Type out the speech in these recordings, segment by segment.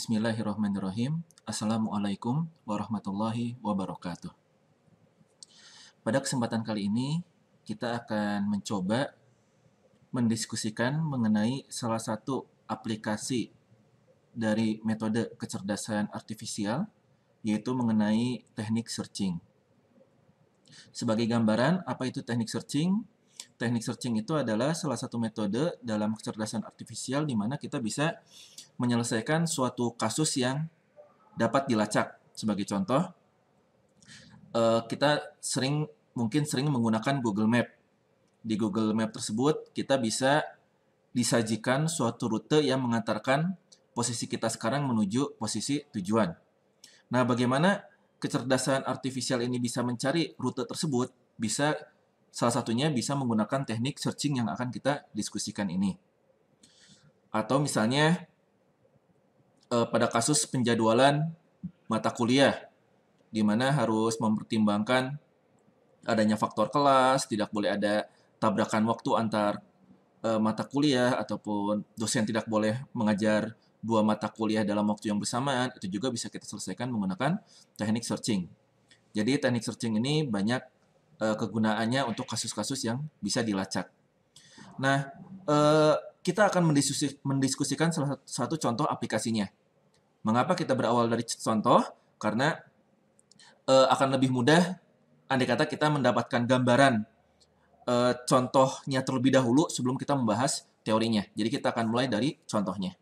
Bismillahirrahmanirrahim. Assalamualaikum warahmatullahi wabarakatuh. Pada kesempatan kali ini, kita akan mencoba mendiskusikan mengenai salah satu aplikasi dari metode kecerdasan artifisial, yaitu mengenai teknik searching. Sebagai gambaran, apa itu teknik searching? Teknik searching itu adalah salah satu metode dalam kecerdasan artifisial di mana kita bisa menyelesaikan suatu kasus yang dapat dilacak. Sebagai contoh, kita mungkin sering menggunakan Google Map. Di Google Map tersebut, kita bisa disajikan suatu rute yang mengantarkan posisi kita sekarang menuju posisi tujuan. Nah, bagaimana kecerdasan artifisial ini bisa mencari rute tersebut? Salah satunya bisa menggunakan teknik searching yang akan kita diskusikan ini. Atau misalnya, pada kasus penjadwalan mata kuliah, di mana harus mempertimbangkan adanya faktor kelas, tidak boleh ada tabrakan waktu antar mata kuliah, ataupun dosen tidak boleh mengajar dua mata kuliah dalam waktu yang bersamaan, itu juga bisa kita selesaikan menggunakan teknik searching. Jadi teknik searching ini banyak kegunaannya untuk kasus-kasus yang bisa dilacak. Nah, kita akan mendiskusikan salah satu contoh aplikasinya. Mengapa kita berawal dari contoh? Karena akan lebih mudah andai kata kita mendapatkan gambaran contohnya terlebih dahulu sebelum kita membahas teorinya. Jadi kita akan mulai dari contohnya.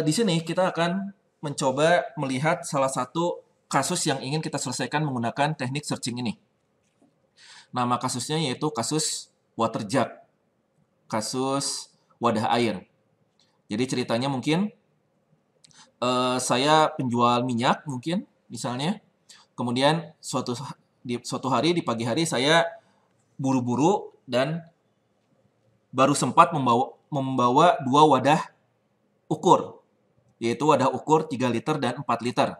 Di sini kita akan mencoba melihat salah satu kasus yang ingin kita selesaikan menggunakan teknik searching ini. Nama kasusnya yaitu kasus water jug, kasus wadah air. Jadi ceritanya mungkin saya penjual minyak mungkin misalnya, kemudian suatu hari di pagi hari saya buru-buru dan baru sempat membawa dua wadah ukur, yaitu wadah ukur 3 liter dan 4 liter.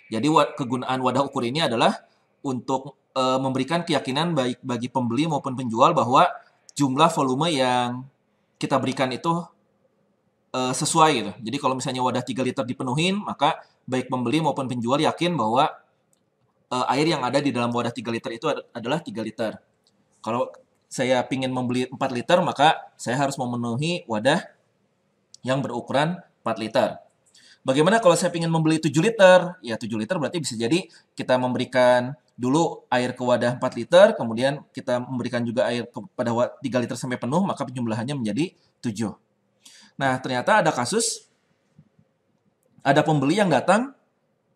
Jadi kegunaan wadah ukur ini adalah untuk memberikan keyakinan baik bagi pembeli maupun penjual bahwa jumlah volume yang kita berikan itu sesuai gitu. Jadi kalau misalnya wadah 3 liter dipenuhin, maka baik pembeli maupun penjual yakin bahwa air yang ada di dalam wadah 3 liter itu adalah 3 liter. Kalau saya ingin membeli 4 liter, maka saya harus memenuhi wadah yang berukuran 4 liter. Bagaimana kalau saya ingin membeli 7 liter? Ya 7 liter berarti bisa jadi kita memberikan dulu air ke wadah 4 liter, kemudian kita memberikan juga air pada 3 liter sampai penuh, maka jumlahannya menjadi 7. Nah, ternyata ada kasus, ada pembeli yang datang,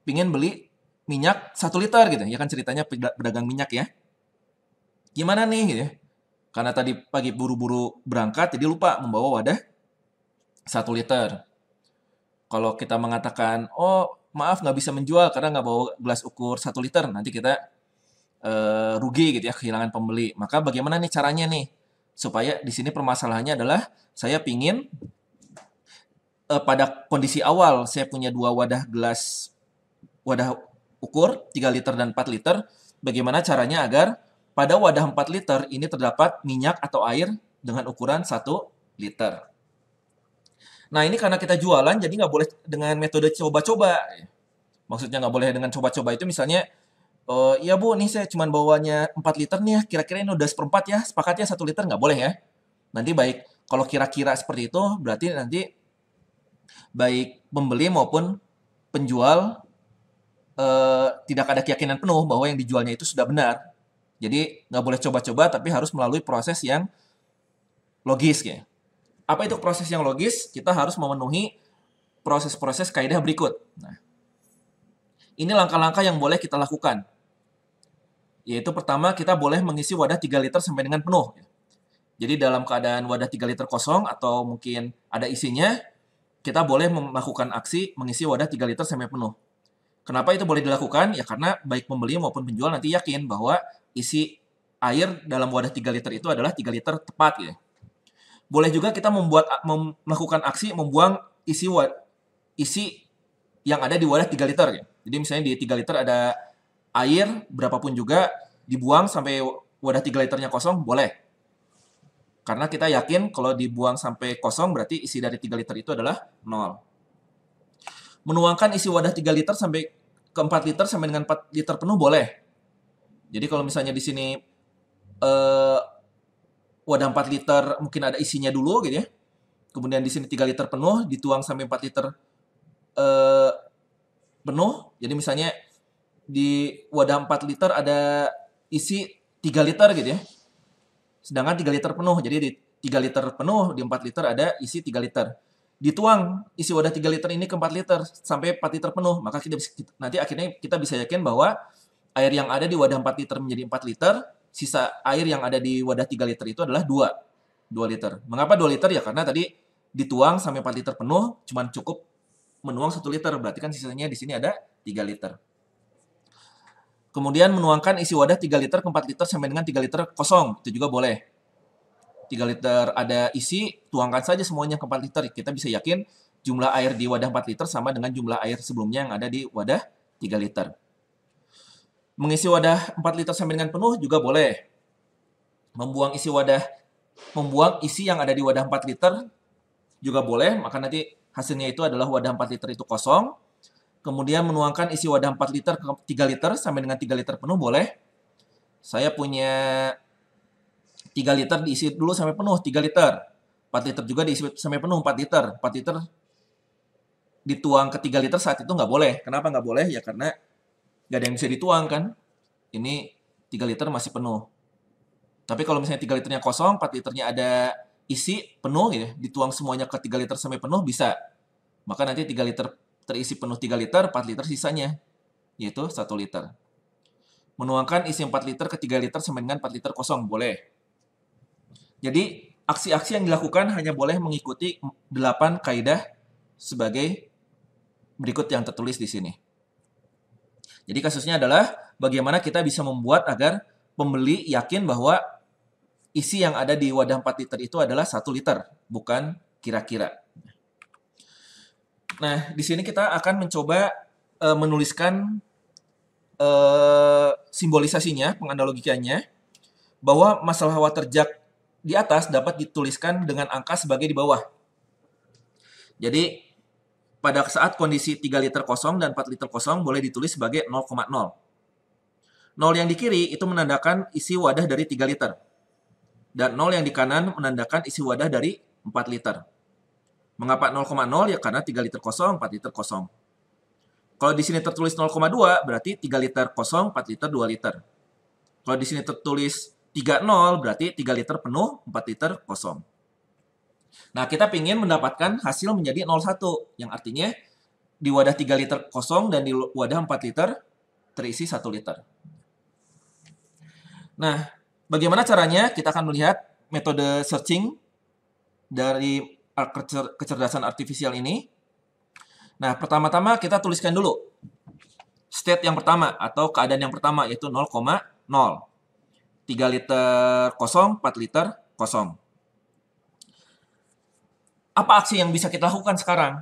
ingin beli minyak 1 liter gitu. Ya kan ceritanya pedagang minyak ya. Gimana nih gitu ya? Karena tadi pagi buru-buru berangkat, jadi lupa membawa wadah 1 liter. Kalau kita mengatakan, oh maaf nggak bisa menjual karena nggak bawa gelas ukur 1 liter, nanti kita rugi gitu ya, kehilangan pembeli. Maka bagaimana nih caranya nih? Supaya di sini permasalahannya adalah saya pingin pada kondisi awal saya punya dua wadah ukur 3 liter dan 4 liter, bagaimana caranya agar pada wadah 4 liter ini terdapat minyak atau air dengan ukuran 1 liter. Nah, ini karena kita jualan, jadi nggak boleh dengan metode coba-coba. Maksudnya nggak boleh dengan coba-coba itu misalnya, ya Bu, nih saya cuma bawanya 4 liter nih ya, kira-kira ini udah seperempat ya, sepakatnya 1 liter, nggak boleh ya. Nanti baik, kalau kira-kira seperti itu, berarti nanti baik pembeli maupun penjual tidak ada keyakinan penuh bahwa yang dijualnya itu sudah benar. Jadi nggak boleh coba-coba, tapi harus melalui proses yang logis ya. Apa itu proses yang logis? Kita harus memenuhi proses-proses kaidah berikut. Nah, ini langkah-langkah yang boleh kita lakukan. Yaitu pertama, kita boleh mengisi wadah 3 liter sampai dengan penuh. Jadi dalam keadaan wadah 3 liter kosong atau mungkin ada isinya, kita boleh melakukan aksi mengisi wadah 3 liter sampai penuh. Kenapa itu boleh dilakukan? Ya karena baik pembeli maupun penjual nanti yakin bahwa isi air dalam wadah 3 liter itu adalah 3 liter tepat ya. Boleh juga kita melakukan aksi membuang isi yang ada di wadah 3 liter ya. Jadi misalnya di 3 liter ada air berapapun juga dibuang sampai wadah 3 liternya kosong boleh. Karena kita yakin kalau dibuang sampai kosong berarti isi dari 3 liter itu adalah 0. Menuangkan isi wadah 3 liter sampai ke 4 liter sampai dengan 4 liter penuh boleh. Jadi kalau misalnya di sini wadah 4 liter mungkin ada isinya dulu gitu ya. Kemudian di sini 3 liter penuh dituang sampai 4 liter penuh. Jadi misalnya di wadah 4 liter ada isi 3 liter gitu ya. Sedangkan 3 liter penuh. Jadi di 3 liter penuh, di 4 liter ada isi 3 liter. Dituang isi wadah 3 liter ini ke 4 liter sampai 4 liter penuh. Maka nanti akhirnya kita bisa yakin bahwa air yang ada di wadah 4 liter menjadi 4 liter, sisa air yang ada di wadah 3 liter itu adalah 2 liter. Mengapa 2 liter? Ya karena tadi dituang sampai 4 liter penuh, cuman cukup menuang 1 liter. Berarti kan sisanya di sini ada 3 liter. Kemudian menuangkan isi wadah 3 liter ke 4 liter sampai dengan 3 liter kosong. Itu juga boleh. 3 liter ada isi, tuangkan saja semuanya ke 4 liter. Kita bisa yakin jumlah air di wadah 4 liter sama dengan jumlah air sebelumnya yang ada di wadah 3 liter. Mengisi wadah 4 liter sampai dengan penuh juga boleh. Membuang isi yang ada di wadah 4 liter juga boleh, maka nanti hasilnya itu adalah wadah 4 liter itu kosong. Kemudian menuangkan isi wadah 4 liter ke 3 liter sampai dengan 3 liter penuh boleh. Saya punya 3 liter diisi dulu sampai penuh, 3 liter. 4 liter juga diisi sampai penuh, 4 liter. 4 liter dituang ke 3 liter saat itu nggak boleh. Kenapa nggak boleh? Ya karena nggak ada yang bisa dituang kan. Ini 3 liter masih penuh. Tapi kalau misalnya 3 liternya kosong, 4 liternya ada isi penuh gitu, dituang semuanya ke 3 liter sampai penuh bisa. Maka nanti 3 liter terisi penuh 3 liter, 4 liter sisanya, yaitu 1 liter. Menuangkan isi 4 liter ke 3 liter sampai dengan 4 liter kosong, boleh. Jadi, aksi-aksi yang dilakukan hanya boleh mengikuti 8 kaidah sebagai berikut yang tertulis di sini. Jadi kasusnya adalah bagaimana kita bisa membuat agar pembeli yakin bahwa isi yang ada di wadah 4 liter itu adalah 1 liter, bukan kira-kira. Nah, di sini kita akan mencoba menuliskan simbolisasinya, penganalogikannya, bahwa masalah water jug di atas dapat dituliskan dengan angka sebagai di bawah. Jadi, pada saat kondisi 3 liter kosong dan 4 liter kosong boleh ditulis sebagai 0,0. 0 yang di kiri itu menandakan isi wadah dari 3 liter. Dan 0 yang di kanan menandakan isi wadah dari 4 liter. Mengapa 0,0? Ya karena 3 liter kosong, 4 liter kosong. Kalau di sini tertulis 0,2, berarti 3 liter kosong, 4 liter, 2 liter. Kalau di sini tertulis 3,0, berarti 3 liter penuh, 4 liter kosong. Nah, kita ingin mendapatkan hasil menjadi 0,1, yang artinya di wadah 3 liter kosong dan di wadah 4 liter terisi 1 liter. Nah, bagaimana caranya? Kita akan melihat metode searching dari kecerdasan artifisial ini. Nah, pertama-tama kita tuliskan dulu state yang pertama atau keadaan yang pertama yaitu 0,0. 3 liter kosong, 4 liter kosong. Apa aksi yang bisa kita lakukan sekarang?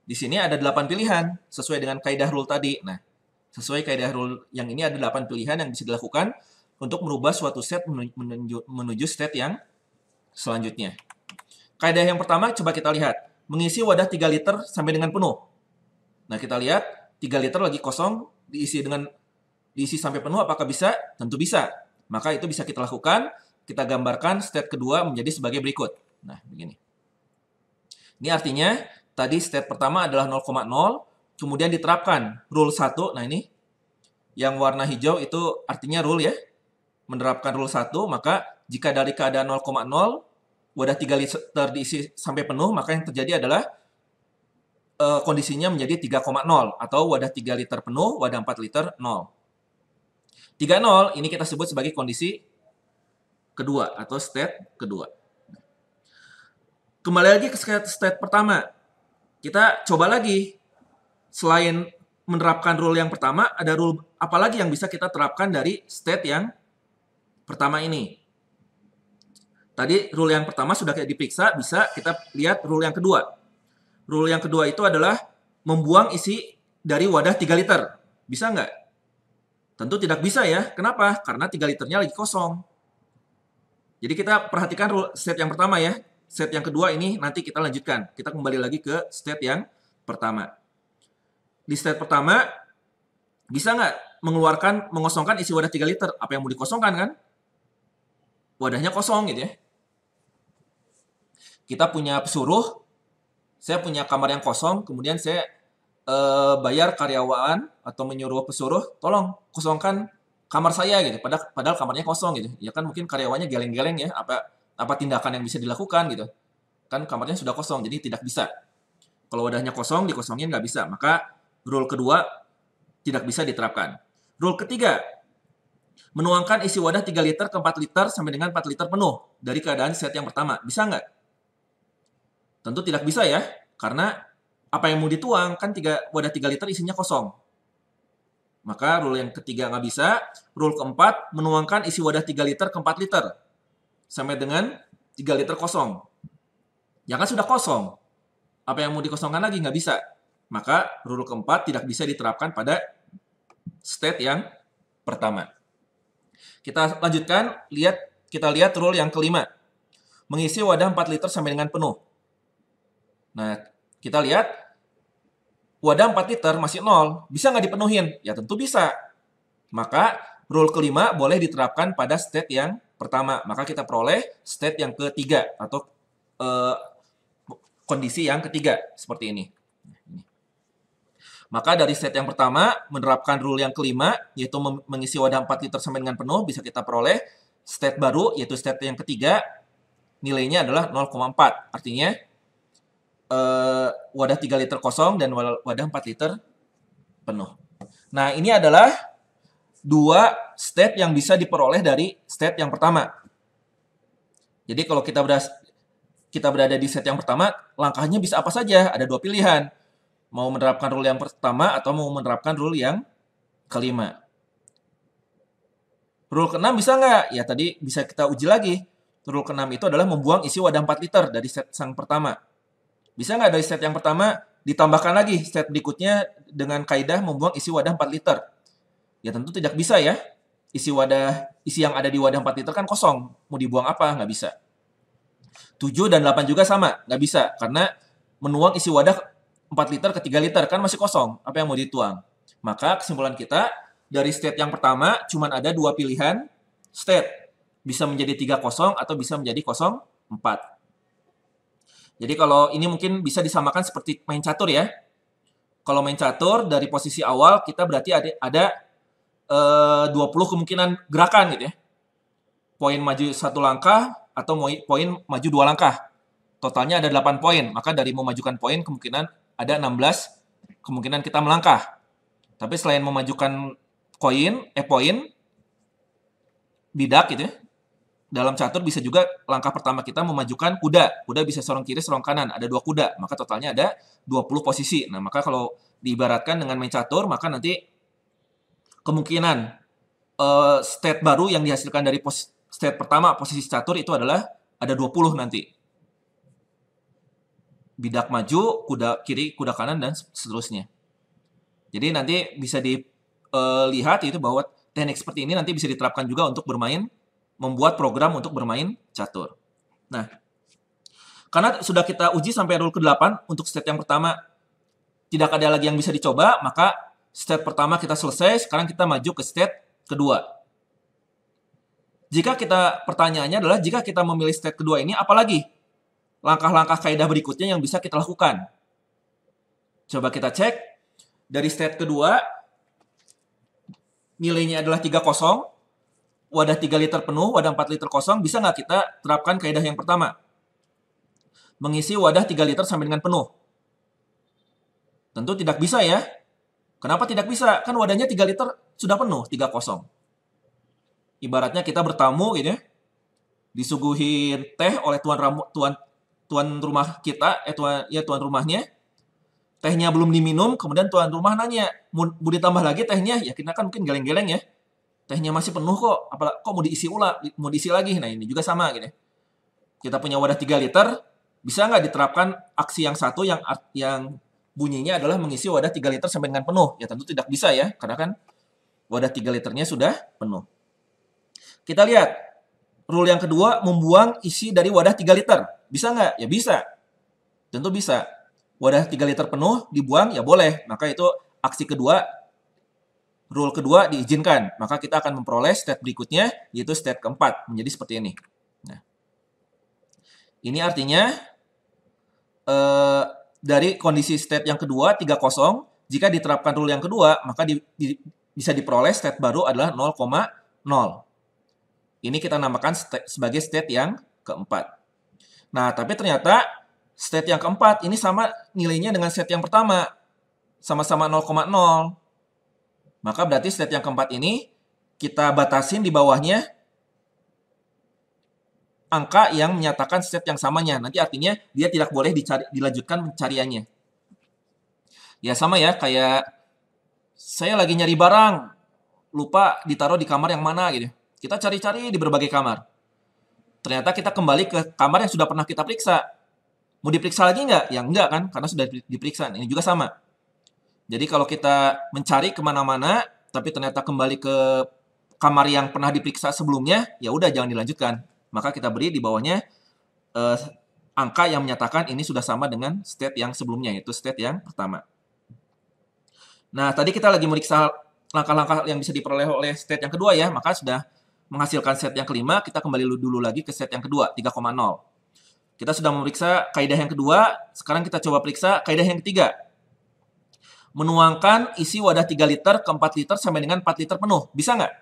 Di sini ada 8 pilihan sesuai dengan kaidah rule tadi. Nah, sesuai kaidah rule yang ini ada 8 pilihan yang bisa dilakukan untuk merubah suatu state menuju state yang selanjutnya. Kaidah yang pertama coba kita lihat. Mengisi wadah 3 liter sampai dengan penuh. Nah, kita lihat 3 liter lagi kosong diisi sampai penuh apakah bisa? Tentu bisa. Maka itu bisa kita lakukan. Kita gambarkan state kedua menjadi sebagai berikut. Nah, begini. Ini artinya tadi state pertama adalah 0,0, kemudian diterapkan rule 1. Nah, ini yang warna hijau itu artinya rule ya. Menerapkan rule 1, maka jika dari keadaan 0,0 wadah 3 liter diisi sampai penuh, maka yang terjadi adalah kondisinya menjadi 3,0 atau wadah 3 liter penuh, wadah 4 liter 0. 3,0 ini kita sebut sebagai kondisi kedua atau state kedua. Kembali lagi ke state pertama. Kita coba lagi. Selain menerapkan rule yang pertama, ada rule apa lagi yang bisa kita terapkan dari state yang pertama ini. Tadi rule yang pertama sudah diperiksa, bisa kita lihat rule yang kedua. Rule yang kedua itu adalah membuang isi dari wadah 3 liter. Bisa nggak? Tentu tidak bisa ya. Kenapa? Karena 3 liternya lagi kosong. Jadi kita perhatikan state yang pertama ya. State yang kedua ini nanti kita lanjutkan. Kita kembali lagi ke state yang pertama. Di state pertama, bisa nggak mengosongkan isi wadah 3 liter? Apa yang mau dikosongkan kan? Wadahnya kosong gitu ya. Kita punya pesuruh, saya punya kamar yang kosong, kemudian saya bayar karyawan atau menyuruh pesuruh, tolong kosongkan kamar saya gitu. Padahal kamarnya kosong gitu. Ya kan mungkin karyawannya geleng-geleng ya, apa tindakan yang bisa dilakukan gitu. Kan kamarnya sudah kosong, jadi tidak bisa. Kalau wadahnya kosong, dikosongin nggak bisa. Maka rule kedua tidak bisa diterapkan. Rule ketiga, menuangkan isi wadah 3 liter ke 4 liter sampai dengan 4 liter penuh dari keadaan set yang pertama. Bisa nggak? Tentu tidak bisa ya, karena apa yang mau dituang kan wadah 3 liter isinya kosong. Maka rule yang ketiga nggak bisa. Rule keempat, menuangkan isi wadah 3 liter ke 4 liter sampai dengan 3 liter kosong. Ya kan sudah kosong. Apa yang mau dikosongkan lagi? Nggak bisa. Maka rule keempat tidak bisa diterapkan pada state yang pertama. Kita lanjutkan, kita lihat rule yang kelima. Mengisi wadah 4 liter sampai dengan penuh. Nah, kita lihat wadah 4 liter masih 0. Bisa nggak dipenuhin? Ya tentu bisa. Maka rule kelima boleh diterapkan pada state yang pertama. Maka kita peroleh state yang ketiga atau kondisi yang ketiga seperti ini. Maka dari state yang pertama menerapkan rule yang kelima, yaitu mengisi wadah 4 liter sampai dengan penuh, bisa kita peroleh state baru, yaitu state yang ketiga, nilainya adalah 0,4. Artinya wadah 3 liter kosong dan wadah 4 liter penuh. Nah, ini adalah dua state yang bisa diperoleh dari state yang pertama. Jadi kalau kita berada di state yang pertama, langkahnya bisa apa saja? Ada dua pilihan. Mau menerapkan rule yang pertama atau mau menerapkan rule yang kelima. Rule ke-6 bisa nggak? Ya tadi bisa kita uji lagi. Rule ke-6 itu adalah membuang isi wadah 4 liter dari set yang pertama. Bisa nggak dari set yang pertama ditambahkan lagi set berikutnya dengan kaidah membuang isi wadah 4 liter? Ya tentu tidak bisa ya. Isi yang ada di wadah 4 liter kan kosong. Mau dibuang apa? Nggak bisa. 7 dan 8 juga sama. Nggak bisa. Karena menuang isi wadah 4 liter ke 3 liter kan masih kosong. Apa yang mau dituang? Maka kesimpulan kita dari state yang pertama cuma ada dua pilihan state. Bisa menjadi 3-0 atau bisa menjadi 0-4. Jadi kalau ini mungkin bisa disamakan seperti main catur ya. Kalau main catur dari posisi awal kita berarti ada 20 kemungkinan gerakan gitu ya. Poin maju 1 langkah atau poin maju 2 langkah. Totalnya ada 8 poin. Maka dari memajukan poin kemungkinan ada 16 kemungkinan kita melangkah. Tapi selain memajukan poin, bidak gitu ya. Dalam catur bisa juga langkah pertama kita memajukan kuda. Kuda bisa sorong kiri, sorong kanan. Ada 2 kuda. Maka totalnya ada 20 posisi. Nah, maka kalau diibaratkan dengan main catur, maka nanti kemungkinan state baru yang dihasilkan dari state pertama posisi catur itu adalah ada 20 nanti. Bidak maju, kuda kiri, kuda kanan, dan seterusnya. Jadi nanti bisa dilihat itu bahwa teknik seperti ini nanti bisa diterapkan juga untuk membuat program untuk bermain catur. Nah, karena sudah kita uji sampai rule ke-8 untuk state yang pertama tidak ada lagi yang bisa dicoba, maka state pertama kita selesai, sekarang kita maju ke state kedua. Pertanyaannya adalah jika kita memilih state kedua ini, apalagi langkah-langkah kaidah berikutnya yang bisa kita lakukan. Coba kita cek. Dari state kedua, nilainya adalah 3-0. Wadah 3 liter penuh, wadah 4 liter kosong. Bisa nggak kita terapkan kaidah yang pertama? Mengisi wadah 3 liter sampai dengan penuh. Tentu tidak bisa ya. Kenapa tidak bisa? Kan wadahnya 3 liter sudah penuh, 3-0. Ibaratnya kita bertamu gitu ya. Disuguhin teh oleh tuan rumah kita, tuan rumahnya, tehnya belum diminum, kemudian tuan rumah nanya, mau ditambah lagi tehnya? Ya kita kan mungkin geleng-geleng ya, tehnya masih penuh kok, kok mau diisi lagi? Nah ini juga sama gitu. Kita punya wadah 3 liter, bisa nggak diterapkan aksi yang satu yang bunyinya adalah mengisi wadah 3 liter sampai dengan penuh? Ya tentu tidak bisa ya, karena kan wadah 3 liternya sudah penuh. Kita lihat Rule yang kedua, membuang isi dari wadah 3 liter. Bisa nggak? Ya bisa. Tentu bisa. Wadah 3 liter penuh dibuang, ya boleh. Maka itu aksi kedua, rule kedua diizinkan. Maka kita akan memperoleh state berikutnya, yaitu state keempat. Menjadi seperti ini. Nah, ini artinya dari kondisi state yang kedua, 3,0, jika diterapkan rule yang kedua, maka bisa diperoleh state baru adalah 0,0. Ini kita namakan sebagai state yang keempat. Nah, tapi ternyata state yang keempat ini sama nilainya dengan state yang pertama. Sama-sama 0,0. Maka berarti state yang keempat ini kita batasin di bawahnya angka yang menyatakan state yang samanya. Nanti artinya dia tidak boleh dilanjutkan pencariannya. Ya sama ya, kayak saya lagi nyari barang, lupa ditaruh di kamar yang mana gitu. Kita cari-cari di berbagai kamar. Ternyata kita kembali ke kamar yang sudah pernah kita periksa. Mau diperiksa lagi nggak? Ya enggak kan, karena sudah diperiksa. Ini juga sama. Jadi kalau kita mencari kemana-mana, tapi ternyata kembali ke kamar yang pernah diperiksa sebelumnya, ya udah jangan dilanjutkan. Maka kita beri di bawahnya angka yang menyatakan ini sudah sama dengan state yang sebelumnya, yaitu state yang pertama. Nah, tadi kita lagi meriksa langkah-langkah yang bisa diperoleh oleh state yang kedua ya, maka sudah menghasilkan set yang kelima, kita kembali dulu lagi ke set yang kedua, 3,0. Kita sudah memeriksa kaidah yang kedua, sekarang kita coba periksa kaidah yang ketiga. Menuangkan isi wadah 3 liter ke 4 liter sampai dengan 4 liter penuh. Bisa nggak?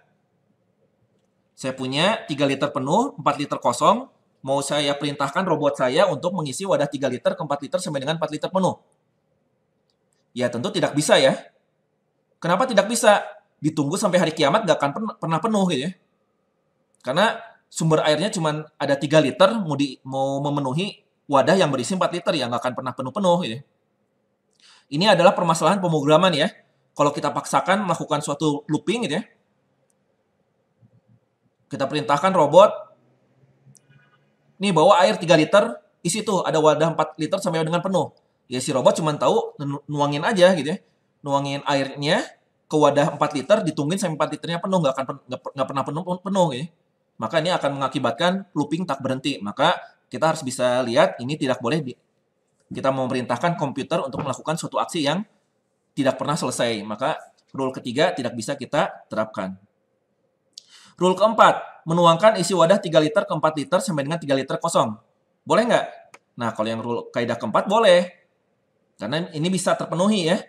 Saya punya 3 liter penuh, 4 liter kosong, mau saya perintahkan robot saya untuk mengisi wadah 3 liter ke 4 liter sampai dengan 4 liter penuh. Ya tentu tidak bisa ya. Kenapa tidak bisa? Ditunggu sampai hari kiamat nggak akan pernah penuh gitu ya. Karena sumber airnya cuma ada 3 liter, mau memenuhi wadah yang berisi 4 liter, ya nggak akan pernah penuh-penuh. Gitu. Ini adalah permasalahan pemrograman ya. Kalau kita paksakan melakukan suatu looping gitu ya, kita perintahkan robot, nih bawa air 3 liter, isi tuh ada wadah 4 liter sampai dengan penuh. Ya si robot cuma tahu nuangin aja gitu ya. Nuangin airnya ke wadah 4 liter, ditungguin sampai 4 liternya penuh, nggak pernah penuh gitu ya. Maka ini akan mengakibatkan looping tak berhenti. Maka kita harus bisa lihat ini tidak boleh kita memerintahkan komputer untuk melakukan suatu aksi yang tidak pernah selesai. Maka rule ketiga tidak bisa kita terapkan. Rule keempat, menuangkan isi wadah 3 liter ke 4 liter sampai dengan 3 liter kosong. Boleh nggak? Nah, kalau yang rule kaidah keempat boleh. Karena ini bisa terpenuhi ya.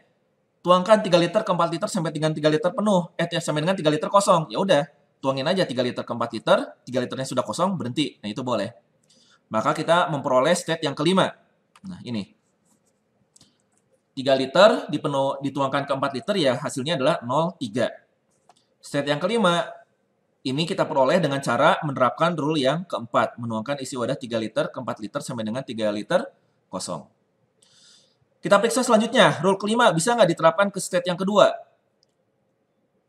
Tuangkan 3 liter ke 4 liter sampai dengan 3 liter penuh. Sampai dengan 3 liter kosong. Ya udah. Tuangin aja 3 liter ke 4 liter, 3 liternya sudah kosong, berhenti. Nah, itu boleh. Maka kita memperoleh state yang kelima. Nah, ini. 3 liter dituangkan ke 4 liter, ya hasilnya adalah 0,3. State yang kelima, ini kita peroleh dengan cara menerapkan rule yang keempat. Menuangkan isi wadah 3 liter ke 4 liter sampai dengan 3 liter kosong. Kita periksa selanjutnya. Rule kelima, bisa nggak diterapkan ke state yang kedua?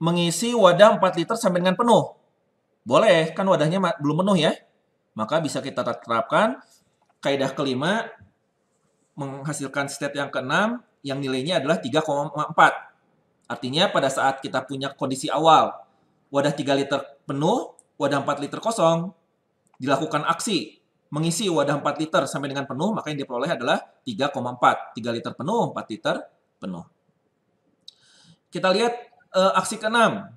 Mengisi wadah 4 liter sampai dengan penuh. Boleh, kan wadahnya belum penuh ya. Maka bisa kita terapkan kaidah kelima menghasilkan state yang keenam yang nilainya adalah 3,4. Artinya pada saat kita punya kondisi awal, wadah 3 liter penuh, wadah 4 liter kosong, dilakukan aksi mengisi wadah 4 liter sampai dengan penuh, maka yang diperoleh adalah 3,4. 3 liter penuh, 4 liter penuh. Kita lihat aksi ke-6,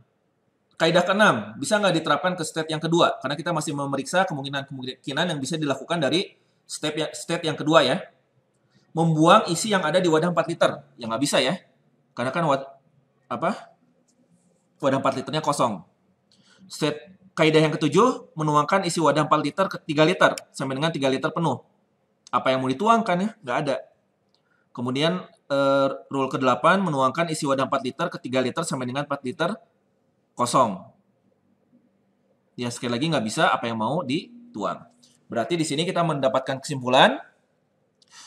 kaidah ke-6, bisa nggak diterapkan ke state yang kedua? Karena kita masih memeriksa kemungkinan yang bisa dilakukan dari state yang kedua ya. Membuang isi yang ada di wadah 4 liter. Ya nggak bisa ya. Karena kan wadah 4 liternya kosong. State kaidah yang ketujuh, menuangkan isi wadah 4 liter ke 3 liter sampai dengan 3 liter penuh. Apa yang mau dituangkan ya? Nggak ada. Kemudian rule ke-8, menuangkan isi wadah 4 liter ke 3 liter sampai dengan 4 liter kosong. Ya sekali lagi nggak bisa, apa yang mau dituang. Berarti di sini kita mendapatkan kesimpulan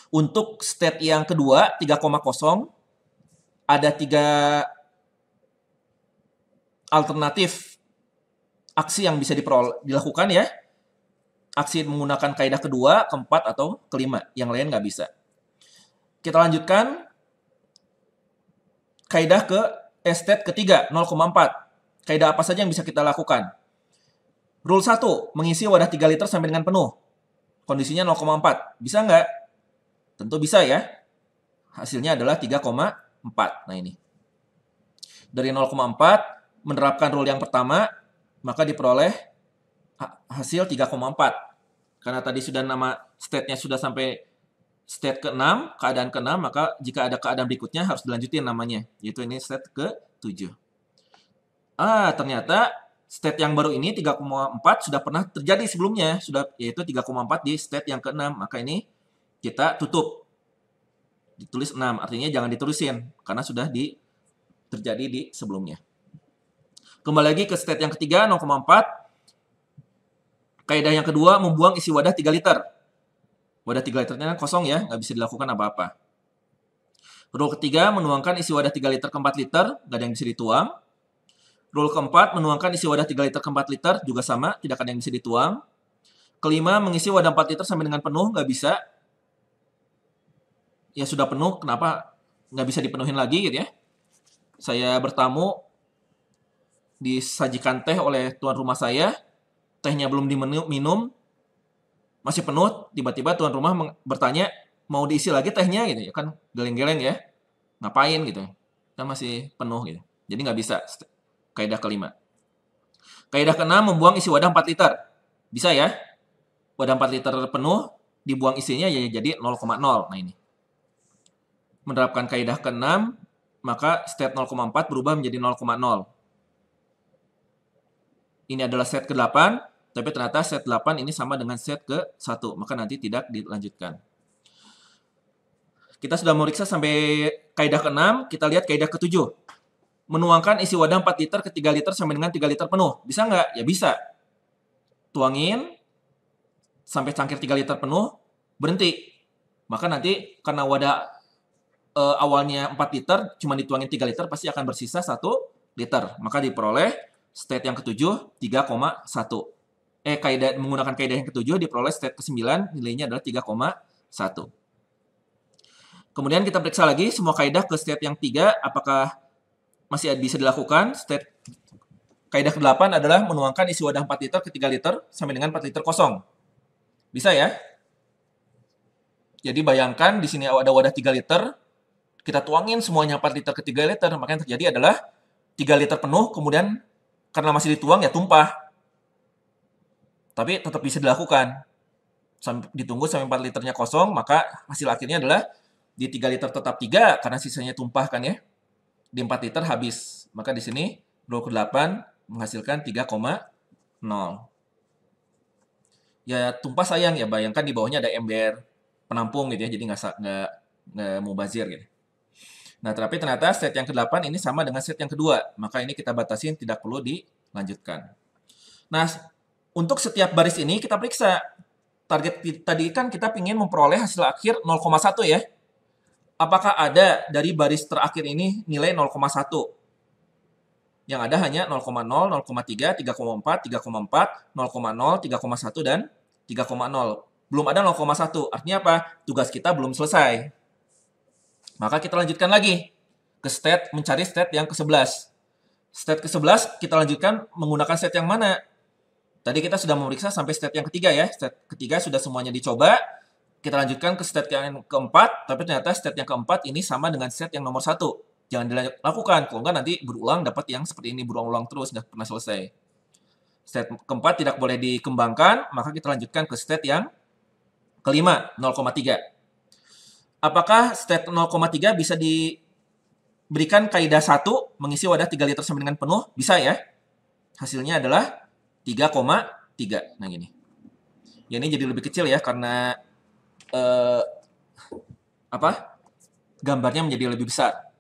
untuk state yang kedua 3,0 ada 3 alternatif aksi yang bisa dilakukan ya. Aksi menggunakan kaidah kedua, keempat, atau kelima. Yang lain nggak bisa. Kita lanjutkan kaidah state ketiga 0,4. Kaidah apa saja yang bisa kita lakukan? Rule 1, mengisi wadah 3 liter sampai dengan penuh. Kondisinya 0,4. Bisa nggak? Tentu bisa ya. Hasilnya adalah 3,4. Nah ini. Dari 0,4, menerapkan rule yang pertama, maka diperoleh hasil 3,4. Karena tadi sudah nama state-nya sudah sampai state ke-6, keadaan ke-6, maka jika ada keadaan berikutnya harus dilanjutin namanya. Yaitu ini state ke-7. Ternyata state yang baru ini 3,4 sudah pernah terjadi sebelumnya, yaitu 3,4 di state yang ke-6. Maka ini kita tutup. Ditulis 6, artinya jangan diterusin karena sudah terjadi di sebelumnya. Kembali lagi ke state yang ketiga 0,4. Kaidah yang kedua, membuang isi wadah 3 liter. Wadah 3 liternya kosong ya, nggak bisa dilakukan apa-apa. Rule ketiga, menuangkan isi wadah 3 liter ke 4 liter, nggak ada yang bisa dituang. Rule keempat, menuangkan isi wadah 3 liter ke 4 liter, juga sama, tidak ada yang bisa dituang. Kelima, mengisi wadah 4 liter sampai dengan penuh, nggak bisa. Ya sudah penuh, kenapa nggak bisa dipenuhin lagi gitu ya. Saya bertamu, disajikan teh oleh tuan rumah saya, tehnya belum diminum, masih penuh, tiba-tiba tuan rumah bertanya, mau diisi lagi tehnya gitu ya, kan geleng-geleng ya, ngapain gitu, kan masih penuh gitu. Jadi nggak bisa. Kaidah kelima. Kaidah keenam, membuang isi wadah 4 liter. Bisa ya. Wadah 4 liter penuh, dibuang isinya ya jadi 0,0. Nah ini. Menerapkan kaidah keenam, maka state 0,4 berubah menjadi 0,0. Ini adalah set ke-8, tapi ternyata set 8 ini sama dengan set ke-1, maka nanti tidak dilanjutkan. Kita sudah meriksa sampai kaidah ke-6, kita lihat kaidah ke-7. Menuangkan isi wadah 4 liter ke 3 liter sampai dengan 3 liter penuh. Bisa nggak? Ya bisa. Tuangin sampai cangkir 3 liter penuh, berhenti. Maka nanti karena wadah awalnya 4 liter, cuma dituangin 3 liter, pasti akan bersisa 1 liter. Maka diperoleh state yang ke-7, 3,1. Menggunakan kaidah yang ke-7, diperoleh state ke-9, nilainya adalah 3,1. Kemudian kita periksa lagi semua kaidah ke state yang 3, apakah masih bisa dilakukan. Kaidah ke-8 adalah menuangkan isi wadah 4 liter ke 3 liter sampai dengan 4 liter kosong. Bisa ya? Jadi bayangkan di sini ada wadah 3 liter, kita tuangin semuanya 4 liter ke 3 liter, maka yang terjadi adalah 3 liter penuh, kemudian karena masih dituang ya tumpah. Tapi tetap bisa dilakukan. Ditunggu sampai 4 liternya kosong, maka hasil akhirnya adalah di 3 liter tetap 3 karena sisanya tumpah kan ya. Di 4 liter habis. Maka di sini rule ke-8 menghasilkan 3,0. Ya tumpah sayang ya, bayangkan di bawahnya ada ember penampung gitu ya, jadi nggak mubazir gitu. Nah, tapi ternyata set yang ke-8 ini sama dengan set yang kedua, maka ini kita batasin, tidak perlu dilanjutkan. Nah, untuk setiap baris ini kita periksa. Target tadi kan kita ingin memperoleh hasil akhir 0,1 ya. Apakah ada dari baris terakhir ini nilai 0,1? Yang ada hanya 0,0, 0,3, 3,4, 3,4, 0,0, 3,1, dan 3,0. Belum ada 0,1. Artinya apa? Tugas kita belum selesai. Maka kita lanjutkan lagi ke state, mencari state yang ke-11. State ke-11 kita lanjutkan menggunakan state yang mana? Tadi kita sudah memeriksa sampai state yang ketiga ya. State ketiga sudah semuanya dicoba. Kita lanjutkan ke state yang keempat, tapi ternyata state yang keempat ini sama dengan state yang nomor 1. Jangan dilakukan, kalau enggak nanti berulang dapat yang seperti ini, berulang-ulang terus, sudah pernah selesai. State keempat tidak boleh dikembangkan, maka kita lanjutkan ke state yang kelima, 0,3. Apakah state 0,3 bisa diberikan kaidah 1, mengisi wadah 3 liter sampai dengan penuh? Bisa ya. Hasilnya adalah 3,3. Nah gini. Ya ini jadi lebih kecil ya, karena gambarnya menjadi lebih besar.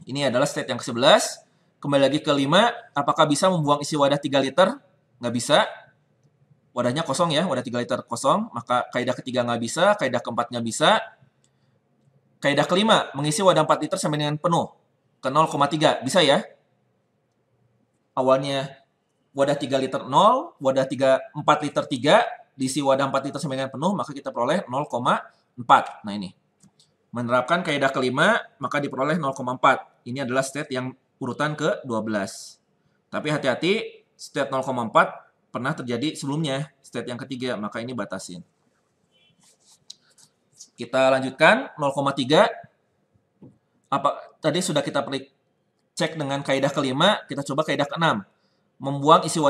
Ini adalah state yang ke-11. Kembali lagi ke 5, apakah bisa membuang isi wadah 3 liter? Nggak bisa. Wadahnya kosong ya, wadah 3 liter kosong. Maka kaidah ketiga nggak bisa, kaidah keempat nggak bisa. Kaidah kelima, mengisi wadah 4 liter sampai dengan penuh. Ke 0,3, bisa ya. Awalnya wadah 3 liter 0, wadah 4 liter 3, diisi wadah 4 liter sampai dengan penuh, maka kita peroleh 0,4. Nah ini. Menerapkan kaidah kelima, maka diperoleh 0,4. Ini adalah state yang urutan ke-12. Tapi hati-hati, state 0,4 pernah terjadi sebelumnya, state yang ketiga, maka ini batasin. Kita lanjutkan 0,3. Tadi sudah kita cek dengan kaidah kelima, kita coba kaidah keenam. Membuang isi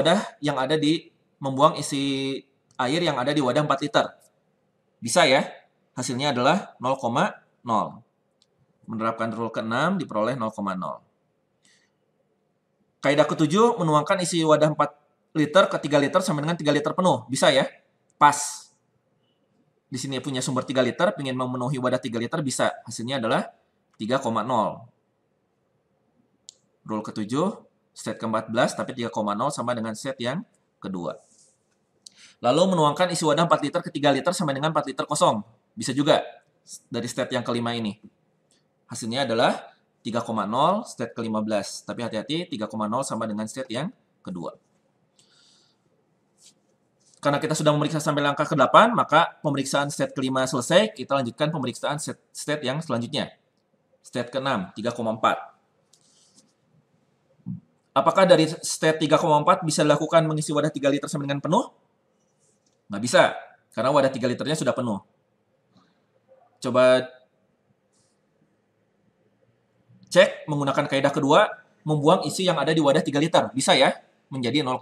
air yang ada di wadah 4 liter. Bisa ya? Hasilnya adalah 0,0. Menerapkan rule ke-6 diperoleh 0,0. Kaidah ke-7, menuangkan isi wadah 4 liter ke 3 liter sama dengan 3 liter penuh. Bisa ya? Pas. Di sini punya sumber 3 liter, ingin memenuhi wadah 3 liter, bisa. Hasilnya adalah 3,0. Rule ke-7, state ke-14, tapi 3,0 sama dengan state yang kedua. Lalu menuangkan isi wadah 4 liter ke 3 liter sama dengan 4 liter kosong. Bisa juga dari state yang kelima ini. Hasilnya adalah 3,0 state ke-15. Tapi hati-hati, 3,0 sama dengan state yang kedua. Karena kita sudah memeriksa sampai langkah ke-8, maka pemeriksaan state kelima selesai. Kita lanjutkan pemeriksaan state yang selanjutnya. State ke-6, 3,4. Apakah dari state 3,4 bisa dilakukan mengisi wadah 3 liter sama dengan penuh? Nggak bisa, karena wadah 3 liternya sudah penuh. Coba cek menggunakan kaidah kedua, membuang isi yang ada di wadah 3 liter. Bisa ya? Menjadi 0,4.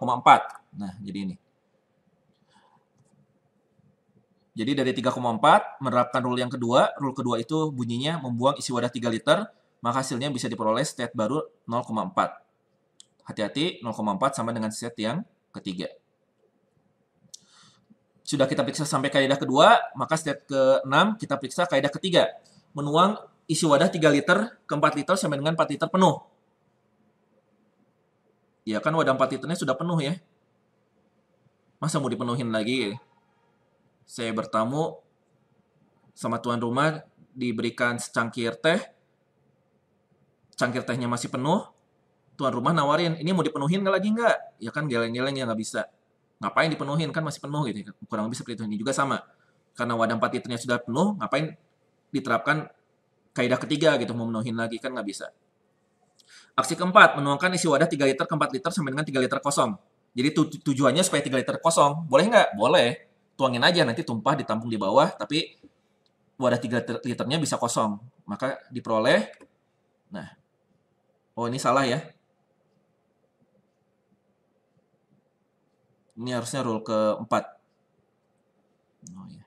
Nah, jadi ini. Jadi dari 3,4 menerapkan rule yang kedua. Rule kedua itu bunyinya membuang isi wadah 3 liter, maka hasilnya bisa diperoleh state baru 0,4. Hati-hati, 0,4 sama dengan state yang ketiga. Sudah kita periksa sampai kaidah kedua, maka state ke-6 kita periksa kaidah ketiga. Menuang isi wadah 3 liter ke 4 liter sama dengan 4 liter penuh. Ya kan wadah 4 liternya sudah penuh ya. Masa mau dipenuhin lagi? Saya bertamu sama tuan rumah, diberikan secangkir teh. Cangkir tehnya masih penuh. Tuan rumah nawarin, ini mau dipenuhin lagi nggak? Ya kan geleng-geleng ya nggak bisa. Ngapain dipenuhin, kan masih penuh gitu. Kurang lebih seperti itu. Ini juga sama. Karena wadah 4 liternya sudah penuh, ngapain diterapkan kaidah ketiga gitu, mau menuhin lagi, kan nggak bisa. Aksi keempat, menuangkan isi wadah 3 liter ke 4 liter sama dengan 3 liter kosong. Jadi tujuannya supaya 3 liter kosong. Boleh nggak? Boleh. Tuangin aja, nanti tumpah ditampung di bawah, tapi wadah 3 liternya bisa kosong. Maka diperoleh, nah, oh ini salah ya. Ini harusnya rule ke-4. Oh, ya.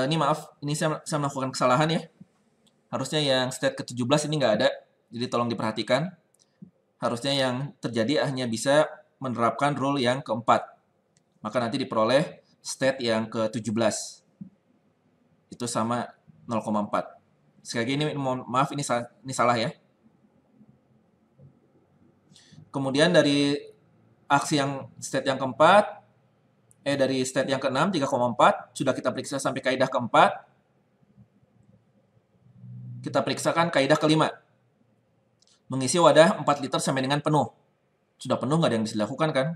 Ini maaf, ini saya melakukan kesalahan ya. Harusnya yang state ke-17 ini nggak ada, jadi tolong diperhatikan. Harusnya yang terjadi hanya bisa menerapkan rule yang ke-4. Maka nanti diperoleh state yang ke-17. Itu sama 0,4. Sekali lagi ini mohon maaf, ini salah ya. Kemudian dari aksi yang state yang keempat, dari state yang ke-6, 3,4, sudah kita periksa sampai kaidah keempat. Kita periksakan kaidah kelima. Mengisi wadah 4 liter sampai dengan penuh. Sudah penuh, nggak ada yang bisa dilakukan kan?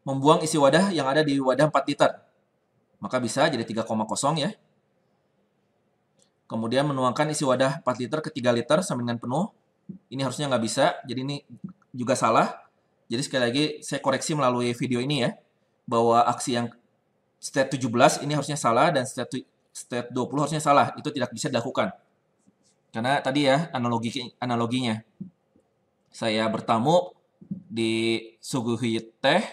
Membuang isi wadah yang ada di wadah 4 liter. Maka bisa jadi 3,0 ya. Kemudian menuangkan isi wadah 4 liter ke 3 liter sampai dengan penuh. Ini harusnya nggak bisa, jadi ini juga salah. Jadi sekali lagi saya koreksi melalui video ini ya, bahwa aksi yang state 17 ini harusnya salah dan state 20 harusnya salah. Itu tidak bisa dilakukan. Karena tadi ya analoginya. Saya bertamu disuguhi teh,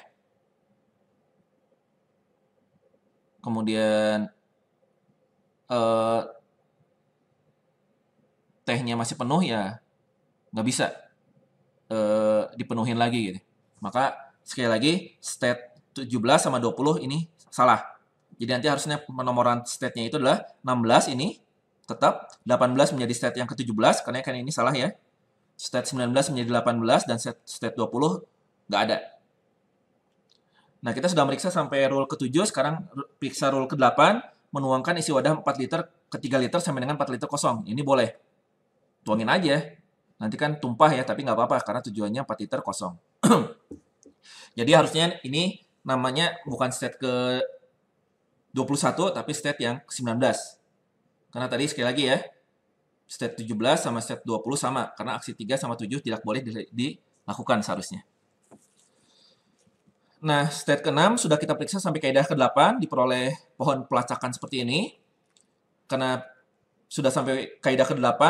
kemudian tehnya masih penuh ya nggak bisa dipenuhin lagi gitu. Maka sekali lagi state 17 sama 20 ini salah. Jadi nanti harusnya penomoran state-nya itu adalah 16 ini tetap, 18 menjadi state yang ke-17 karena kan ini salah ya. State 19 menjadi 18 dan state 20 nggak ada. Nah, kita sudah meriksa sampai rule ke-7, sekarang periksa rule ke-8, menuangkan isi wadah 4 liter ke 3 liter sampai dengan 4 liter kosong. Ini boleh. Tuangin aja. Nanti kan tumpah ya, tapi nggak apa-apa karena tujuannya 4 liter kosong. Jadi harusnya ini namanya bukan state ke-21, tapi state yang ke-19. Karena tadi sekali lagi ya, state 17 sama state 20 sama. Karena aksi 3 sama 7 tidak boleh dilakukan seharusnya. Nah, state ke-6 sudah kita periksa sampai kaidah ke-8, diperoleh pohon pelacakan seperti ini. Karena sudah sampai kaidah ke-8,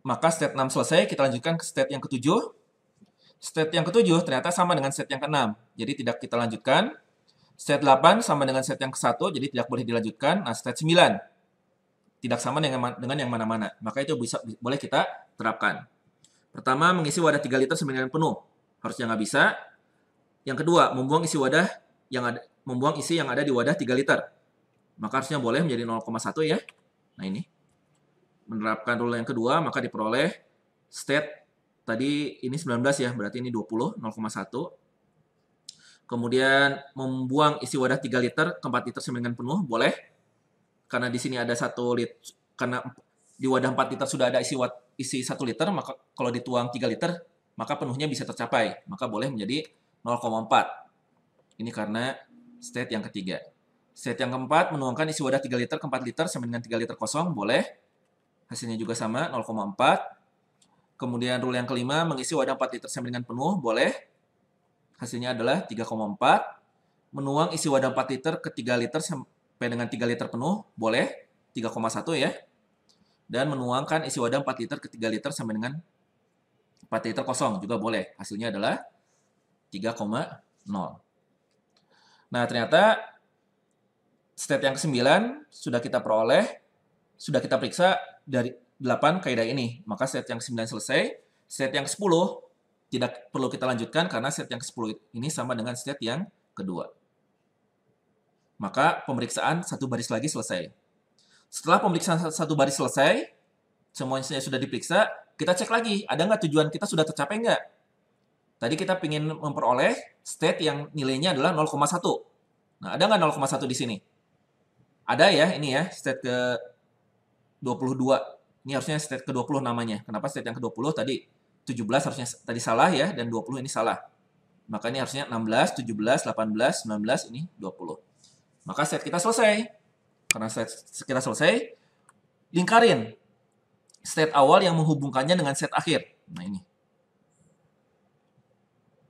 maka state 6 selesai, kita lanjutkan ke state yang ke-7. State yang ke-7 ternyata sama dengan state yang ke-6, jadi tidak kita lanjutkan. State 8 sama dengan state yang ke-1, jadi tidak boleh dilanjutkan. Nah, state 9 tidak sama dengan yang mana-mana, maka itu boleh kita terapkan. Pertama, mengisi wadah 3 liter sampai penuh, harusnya nggak bisa. Yang kedua, membuang isi yang ada di wadah 3 liter, maka harusnya boleh menjadi 0,1 ya. Nah, ini menerapkan rule yang kedua, maka diperoleh state tadi ini 19 ya, berarti ini 20, 0,1. Kemudian membuang isi wadah 3 liter ke 4 liter sampai dengan penuh, boleh. Karena di sini ada 1 liter, karena di wadah 4 liter sudah ada isi 1 liter, maka kalau dituang 3 liter, maka penuhnya bisa tercapai. Maka boleh menjadi 0,4. Ini karena state yang ketiga. State yang keempat, menuangkan isi wadah 3 liter ke 4 liter sampai dengan 3 liter kosong, boleh. Hasilnya juga sama, 0,4. Kemudian rule yang kelima, mengisi wadah 4 liter sampai dengan penuh, boleh. Hasilnya adalah 3,4. Menuang isi wadah 4 liter ke 3 liter sampai dengan 3 liter penuh, boleh. 3,1 ya. Dan menuangkan isi wadah 4 liter ke 3 liter sampai dengan 4 liter kosong, juga boleh. Hasilnya adalah 3,0. Nah, ternyata state yang ke-9 sudah kita peroleh, sudah kita periksa dari 8 kaidah ini. Maka state yang ke-9 selesai. State yang ke-10 tidak perlu kita lanjutkan karena state yang ke-10 ini sama dengan state yang kedua. Maka pemeriksaan satu baris lagi selesai. Setelah pemeriksaan satu baris selesai, semuanya sudah diperiksa, kita cek lagi, ada nggak tujuan kita sudah tercapai nggak? Tadi kita ingin memperoleh state yang nilainya adalah 0,1. Nah, ada nggak 0,1 di sini? Ada ya, ini ya, state ke-22. Ini harusnya state ke-20 namanya. Kenapa state yang ke-20 tadi 17 harusnya tadi salah ya, dan 20 ini salah. Maka ini harusnya 16, 17, 18, 19, ini 20. Maka state kita selesai. Karena state kita selesai, lingkarin state awal yang menghubungkannya dengan state akhir. Nah, ini.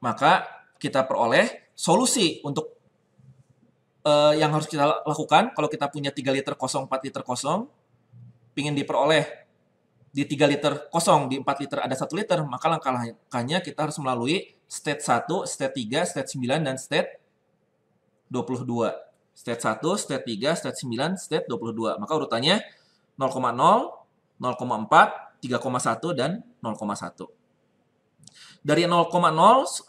Maka kita peroleh solusi untuk yang harus kita lakukan kalau kita punya 3 liter kosong, 4 liter kosong, ingin diperoleh di 3 liter kosong, di 4 liter ada 1 liter, maka langkah-langkahnya kita harus melalui state 1, state 3, state 9, dan state 22. State 1, state 3, state 9, state 22. Maka urutannya 0,0, 0,4, 3,1, dan 0,1. Dari 0,0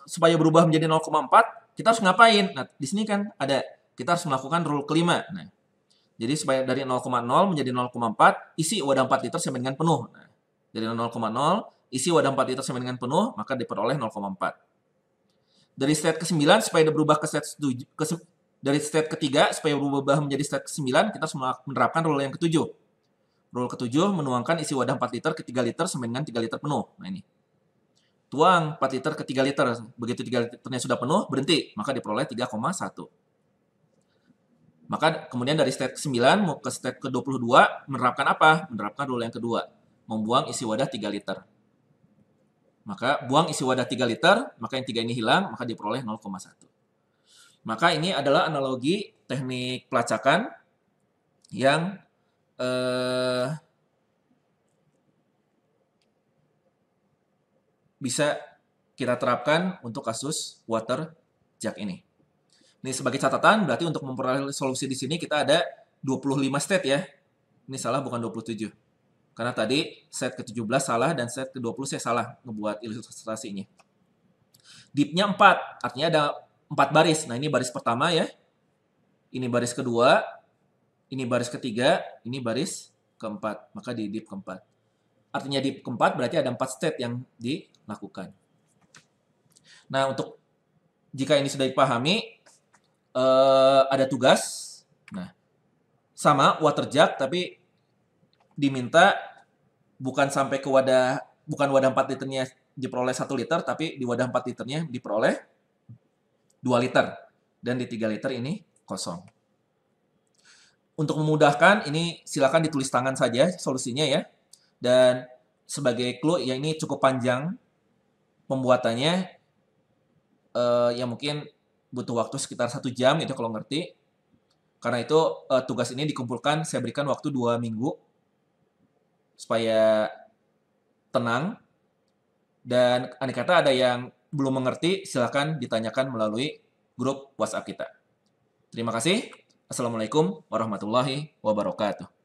supaya berubah menjadi 0,4, kita harus ngapain? Nah, di sini kan ada, kita harus melakukan rule kelima. Nah, jadi supaya dari 0,0 menjadi 0,4, isi wadah 4 liter sampai dengan penuh. Nah, dari 0,0, isi wadah 4 liter sampai dengan penuh, maka diperoleh 0,4. Dari state ke-9, supaya berubah ke state dari state ketiga, supaya berubah menjadi state ke-9, kita harus menerapkan rule yang ke-7. Rule ke-7, menuangkan isi wadah 4 liter ke 3 liter sampai dengan 3 liter penuh. Nah, ini. Tuang 4 liter ke 3 liter. Begitu 3 liternya sudah penuh, berhenti. Maka diperoleh 3,1. Maka kemudian dari state ke-9 mau ke state ke-22 menerapkan apa? Menerapkan rule yang kedua. Membuang isi wadah 3 liter. Maka buang isi wadah 3 liter, maka yang 3 ini hilang, maka diperoleh 0,1. Maka ini adalah analogi teknik pelacakan yang bisa kita terapkan untuk kasus water jug ini. Ini sebagai catatan, berarti untuk memperoleh solusi di sini kita ada 25 state ya. Ini salah bukan 27. Karena tadi set ke-17 salah dan set ke-20 saya salah ngebuat ilustrasinya. Deep-nya 4, artinya ada 4 baris. Nah, ini baris pertama ya. Ini baris kedua, ini baris ketiga, ini baris keempat. Maka di deep keempat. Artinya deep keempat berarti ada 4 state yang dilakukan. Nah, untuk jika ini sudah dipahami, ada tugas. Nah, sama water jug tapi diminta bukan sampai ke wadah, bukan wadah 4 liternya diperoleh 1 liter, tapi di wadah 4 liternya diperoleh 2 liter. Dan di 3 liter ini kosong. Untuk memudahkan, ini silakan ditulis tangan saja solusinya ya. Dan sebagai clue, ya ini cukup panjang pembuatannya. yang mungkin butuh waktu sekitar 1 jam itu kalau ngerti. Karena itu tugas ini dikumpulkan, saya berikan waktu 2 minggu supaya tenang. Dan andai kata ada yang belum mengerti, silakan ditanyakan melalui grup WhatsApp kita. Terima kasih. Assalamualaikum warahmatullahi wabarakatuh.